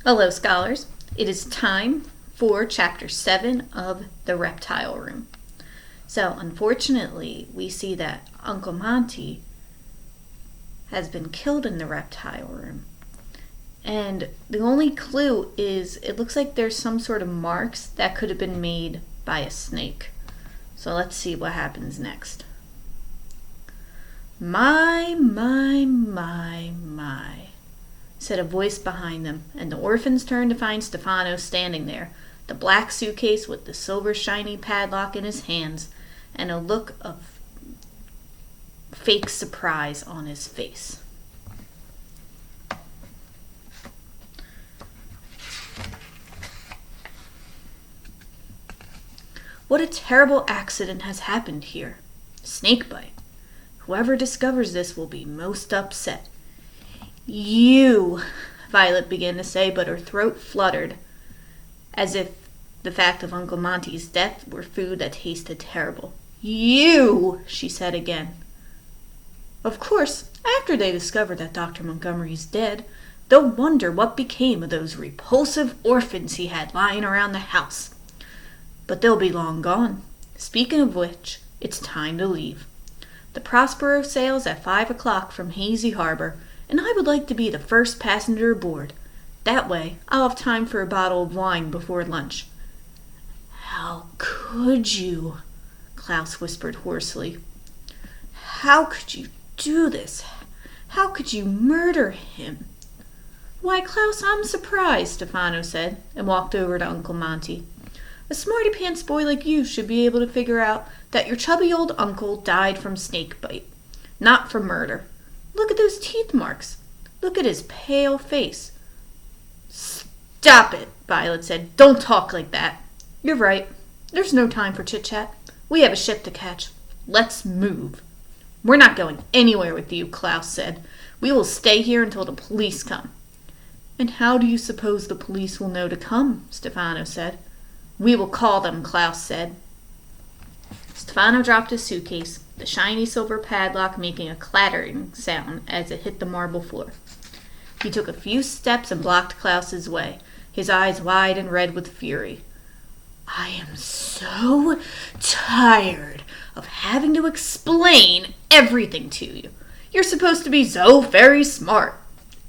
Hello, scholars. It is time for Chapter 7 of the Reptile Room. So, unfortunately, we see that Uncle Monty has been killed in the Reptile Room. And the only clue is it looks like there's some sort of marks that could have been made by a snake. So let's see what happens next. My, said a voice behind them, and the orphans turned to find Stefano standing there, the black suitcase with the silver shiny padlock in his hands, and a look of fake surprise on his face. What a terrible accident has happened here. Snakebite. Whoever discovers this will be most upset. You, Violet began to say, but her throat fluttered, as if the fact of Uncle Monty's death were food that tasted terrible. You, she said again. Of course, after they discover that Dr. Montgomery's dead, they'll wonder what became of those repulsive orphans he had lying around the house. But they'll be long gone. Speaking of which, it's time to leave. The Prospero sails at 5 o'clock from Hazy Harbor, and I would like to be the first passenger aboard. That way, I'll have time for a bottle of wine before lunch. How could you? Klaus whispered hoarsely. How could you do this? How could you murder him? Why, Klaus, I'm surprised, Stefano said, and walked over to Uncle Monty. A smarty-pants boy like you should be able to figure out that your chubby old uncle died from snakebite, not from murder. Look at those teeth marks. Look at his pale face. Stop it, Violet said. Don't talk like that. You're right. There's no time for chit-chat. We have a ship to catch. Let's move. We're not going anywhere with you, Klaus said. We will stay here until the police come. And how do you suppose the police will know to come? Stefano said. We will call them, Klaus said. Stefano dropped his suitcase, the shiny silver padlock making a clattering sound as it hit the marble floor. He took a few steps and blocked Klaus's way, his eyes wide and red with fury. I am so tired of having to explain everything to you. You're supposed to be so very smart,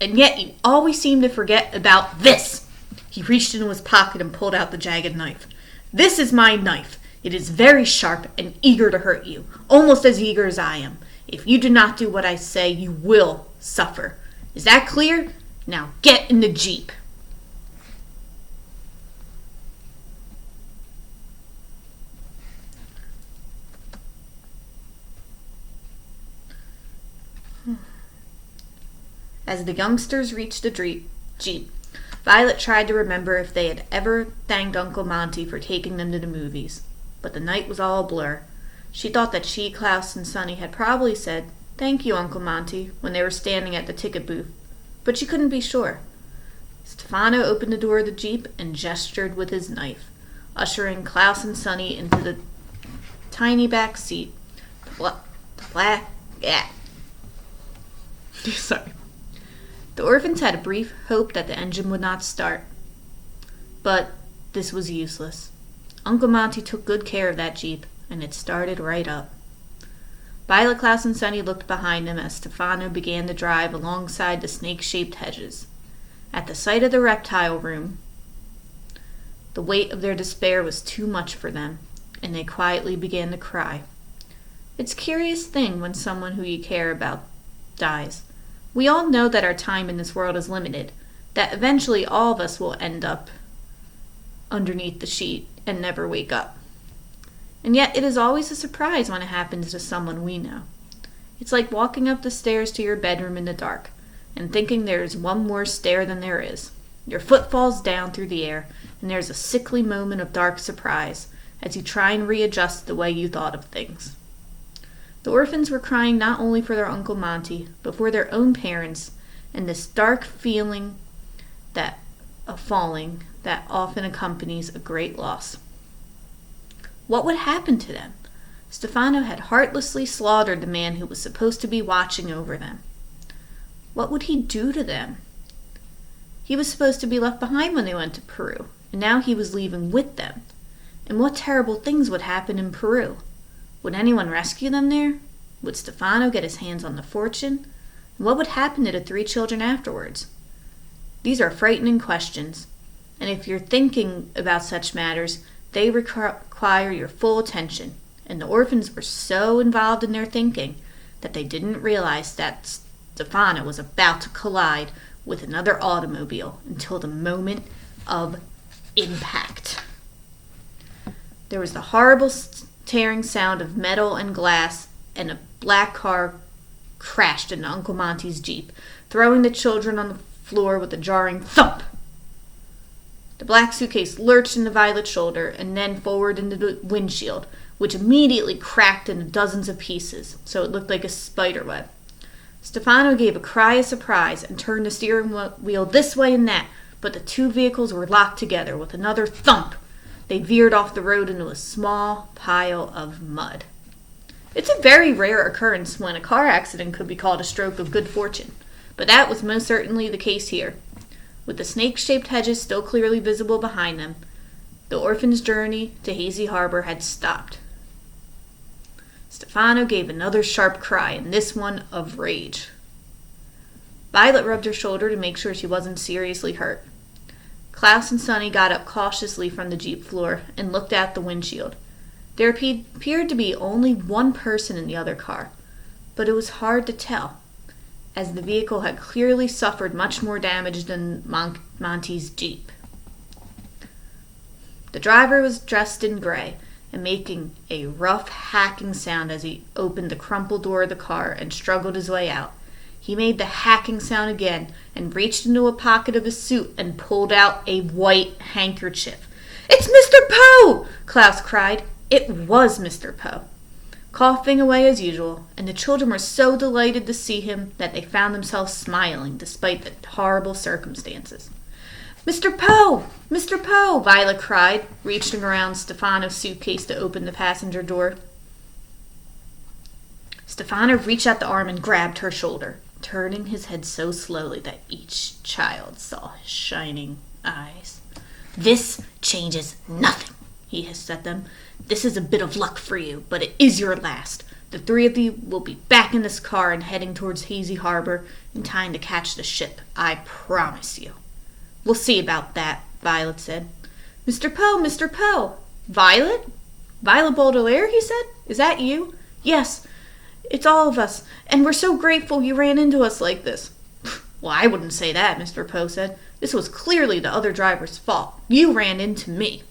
and yet you always seem to forget about this. He reached into his pocket and pulled out the jagged knife. This is my knife. It is very sharp and eager to hurt you, almost as eager as I am. If you do not do what I say, you will suffer. Is that clear? Now get in the jeep. As the youngsters reached the jeep, Violet tried to remember if they had ever thanked Uncle Monty for taking them to the movies. But the night was all a blur. She thought that she, Klaus, and Sonny had probably said, Thank you, Uncle Monty, when they were standing at the ticket booth. But she couldn't be sure. Stefano opened the door of the jeep and gestured with his knife, ushering Klaus and Sonny into the tiny back seat. Sorry. The orphans had a brief hope that the engine would not start. But this was useless. Uncle Monty took good care of that jeep, and it started right up. Violet, Klaus, and Sonny looked behind them as Stefano began to drive alongside the snake-shaped hedges. At the sight of the reptile room, the weight of their despair was too much for them, and they quietly began to cry. It's a curious thing when someone who you care about dies. We all know that our time in this world is limited, that eventually all of us will end up underneath the sheet and never wake up. And yet it is always a surprise when it happens to someone we know. It's like walking up the stairs to your bedroom in the dark and thinking there is one more stair than there is. Your foot falls down through the air, and there's a sickly moment of dark surprise as you try and readjust the way you thought of things. The orphans were crying not only for their Uncle Monty, but for their own parents, and this dark feeling of falling that often accompanies a great loss. What would happen to them? Stefano had heartlessly slaughtered the man who was supposed to be watching over them. What would he do to them? He was supposed to be left behind when they went to Peru, and now he was leaving with them. And what terrible things would happen in Peru? Would anyone rescue them there? Would Stefano get his hands on the fortune? And what would happen to the 3 children afterwards? These are frightening questions, and if you're thinking about such matters, they require your full attention. And the orphans were so involved in their thinking that they didn't realize that Stefano was about to collide with another automobile until the moment of impact. There was the horrible tearing sound of metal and glass, and a black car crashed into Uncle Monty's Jeep, throwing the children on the floor with a jarring thump. The black suitcase lurched into Violet's shoulder and then forward into the windshield, which immediately cracked into dozens of pieces, so it looked like a spider web. Stefano gave a cry of surprise and turned the steering wheel this way and that, but the 2 vehicles were locked together. With another thump, they veered off the road into a small pile of mud. It's a very rare occurrence when a car accident could be called a stroke of good fortune, but that was most certainly the case here. With the snake-shaped hedges still clearly visible behind them, the orphans' journey to Hazy Harbor had stopped. Stefano gave another sharp cry, and this one of rage. Violet rubbed her shoulder to make sure she wasn't seriously hurt. Klaus and Sonny got up cautiously from the Jeep floor and looked out the windshield. There appeared to be only one person in the other car, but it was hard to tell, as the vehicle had clearly suffered much more damage than Monty's Jeep. The driver was dressed in gray and making a rough hacking sound as he opened the crumpled door of the car and struggled his way out. He made the hacking sound again and reached into a pocket of his suit and pulled out a white handkerchief. "It's Mr. Poe!" Klaus cried. It was Mr. Poe, coughing away as usual, and the children were so delighted to see him that they found themselves smiling despite the horrible circumstances. "Mr. Poe! Mr. Poe!" Violet cried, reaching around Stefano's suitcase to open the passenger door. Stefano reached out the arm and grabbed her shoulder, turning his head so slowly that each child saw his shining eyes. "This changes nothing," he hissed at them. "This is a bit of luck for you, but it is your last. The 3 of you will be back in this car and heading towards Hazy Harbor in time to catch the ship. I promise you." "We'll see about that," Violet said. "Mr. Poe! Mr. Poe!" "Violet? Violet Baudelaire," he said. "Is that you?" "Yes, it's all of us, and we're so grateful you ran into us like this." "Well, I wouldn't say that," Mr. Poe said. "This was clearly the other driver's fault. You ran into me."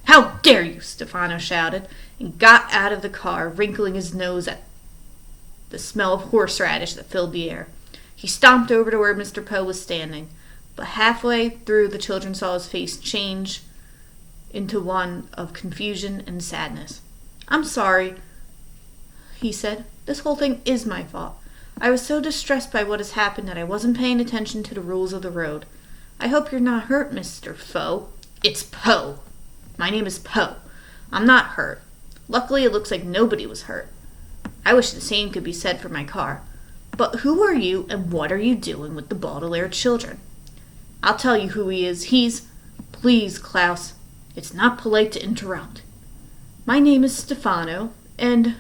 "How dare you!" Stefano shouted, and got out of the car, wrinkling his nose at the smell of horseradish that filled the air. He stomped over to where Mr. Poe was standing, but halfway through the children saw his face change into one of confusion and sadness. "I'm sorry," he said. "This whole thing is my fault. I was so distressed by what has happened that I wasn't paying attention to the rules of the road. I hope you're not hurt, Mr. Foe." "It's Poe. My name is Poe. I'm not hurt. Luckily, it looks like nobody was hurt. I wish the same could be said for my car. But who are you, and what are you doing with the Baudelaire children?" "I'll tell you who he is. He's—" "Please, Klaus. It's not polite to interrupt. My name is Stefano, and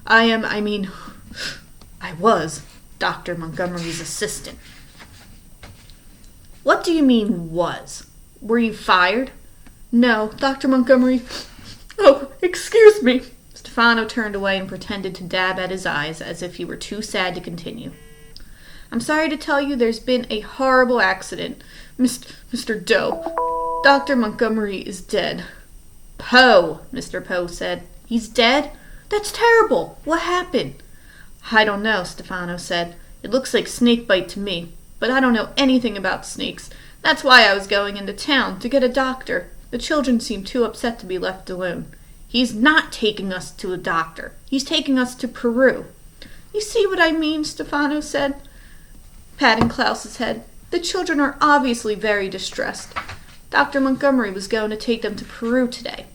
I was Dr. Montgomery's assistant." "What do you mean, was? Were you fired?" "No, Dr. Montgomery—" "Oh, excuse me." Stefano turned away and pretended to dab at his eyes as if he were too sad to continue. "I'm sorry to tell you there's been a horrible accident. Mr. Doe. Dr. Montgomery is dead." "Poe," Mr. Poe said. "He's dead? That's terrible. What happened?" "I don't know," Stefano said. "It looks like snakebite to me, but I don't know anything about snakes. That's why I was going into town, to get a doctor. The children seem too upset to be left alone." "He's not taking us to a doctor. He's taking us to Peru." "You see what I mean?" Stefano said, patting Klaus's head. "The children are obviously very distressed. Dr. Montgomery was going to take them to Peru today."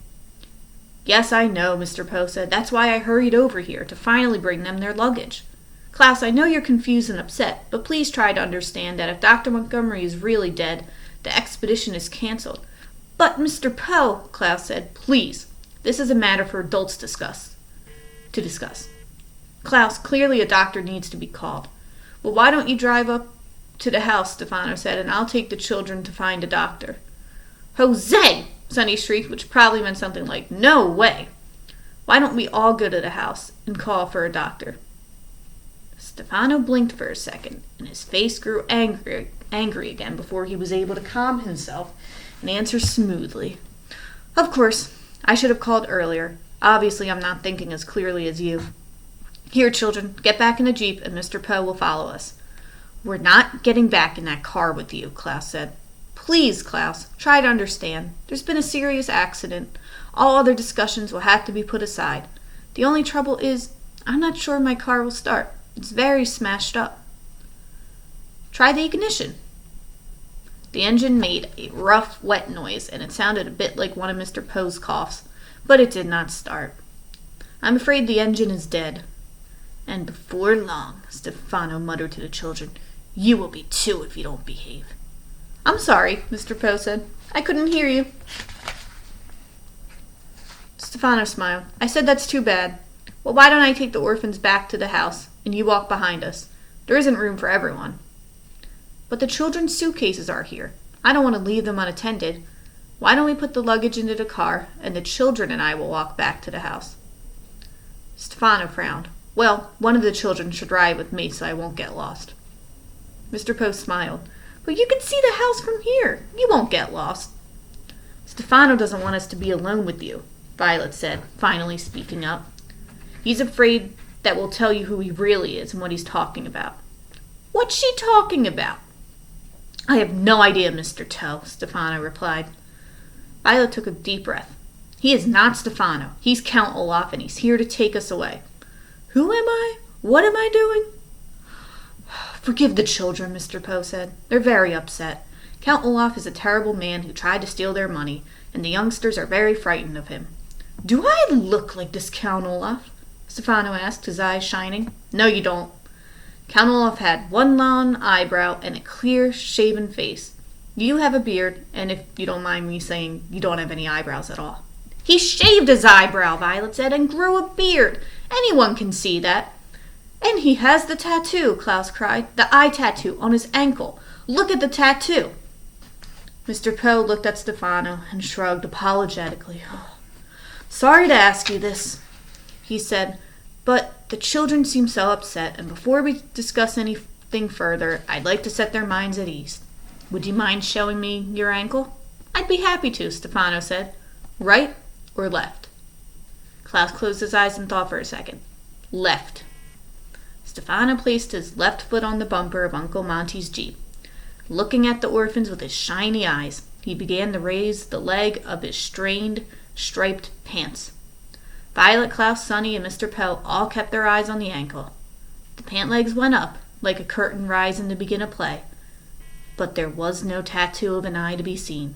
"Yes, I know," Mr. Poe said. "That's why I hurried over here, to finally bring them their luggage. Klaus, I know you're confused and upset, but please try to understand that if Dr. Montgomery is really dead, The expedition is canceled. But, Mr. Poe, Klaus said, please. This is a matter for adults to discuss. Klaus, clearly a doctor needs to be called. Well, why don't you drive up to the house, Stefano said, and I'll take the children to find a doctor. Jose! Sonny shrieked, which probably meant something like, no way! Why don't we all go to the house and call for a doctor? Stefano blinked for a second, and his face grew angry again before he was able to calm himself and answer smoothly. Of course, I should have called earlier. Obviously, I'm not thinking as clearly as you. Here, children, get back in the Jeep and Mr. Poe will follow us. We're not getting back in that car with you, Klaus said. Please, Klaus, try to understand. There's been a serious accident. All other discussions will have to be put aside. The only trouble is, I'm not sure my car will start. It's very smashed up. Try the ignition. The engine made a rough, wet noise, and it sounded a bit like one of Mr. Poe's coughs, but it did not start. I'm afraid the engine is dead. And before long, Stefano muttered to the children, you will be too if you don't behave. I'm sorry, Mr. Poe said. I couldn't hear you. Stefano smiled. I said that's too bad. Well, why don't I take the orphans back to the house, and you walk behind us? There isn't room for everyone. But the children's suitcases are here. I don't want to leave them unattended. Why don't we put the luggage into the car, and the children and I will walk back to the house? Stefano frowned. Well, one of the children should ride with me so I won't get lost. Mr. Poe smiled. But you can see the house from here. You won't get lost. Stefano doesn't want us to be alone with you, Violet said, finally speaking up. He's afraid that we'll tell you who he really is and what he's talking about. What's she talking about? I have no idea, Mr. Toe, Stefano replied. Violet took a deep breath. He is not Stefano. He's Count Olaf, and he's here to take us away. Who am I? What am I doing? Forgive the children, Mr. Poe said. They're very upset. Count Olaf is a terrible man who tried to steal their money, and the youngsters are very frightened of him. Do I look like this Count Olaf? Stefano asked, his eyes shining. No, you don't. Count Olaf had one long eyebrow and a clear, shaven face. You have a beard, and if you don't mind me saying, you don't have any eyebrows at all. He shaved his eyebrow, Violet said, and grew a beard. Anyone can see that. And he has the tattoo, Klaus cried. The eye tattoo on his ankle. Look at the tattoo. Mr. Poe looked at Stefano and shrugged apologetically. Oh, sorry to ask you this, he said, but the children seem so upset, and before we discuss anything further, I'd like to set their minds at ease. Would you mind showing me your ankle? I'd be happy to, Stefano said. Right or left? Klaus closed his eyes and thought for a second. Left. Stefano placed his left foot on the bumper of Uncle Monty's Jeep. Looking at the orphans with his shiny eyes, he began to raise the leg of his strained, striped pants. Violet, Klaus, Sonny, and Mr. Poe all kept their eyes on the ankle. The pant legs went up, like a curtain rising to begin a play. But there was no tattoo of an eye to be seen.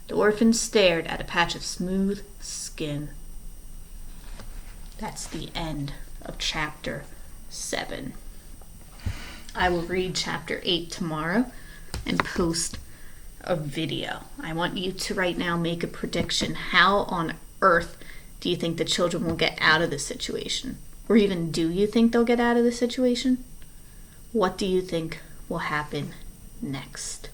The orphans stared at a patch of smooth skin. That's the end of chapter 7. I will read chapter 8 tomorrow and post a video. I want you to right now make a prediction. How on earth do you think the children will get out of this situation? Or even do you think they'll get out of this situation? What do you think will happen next?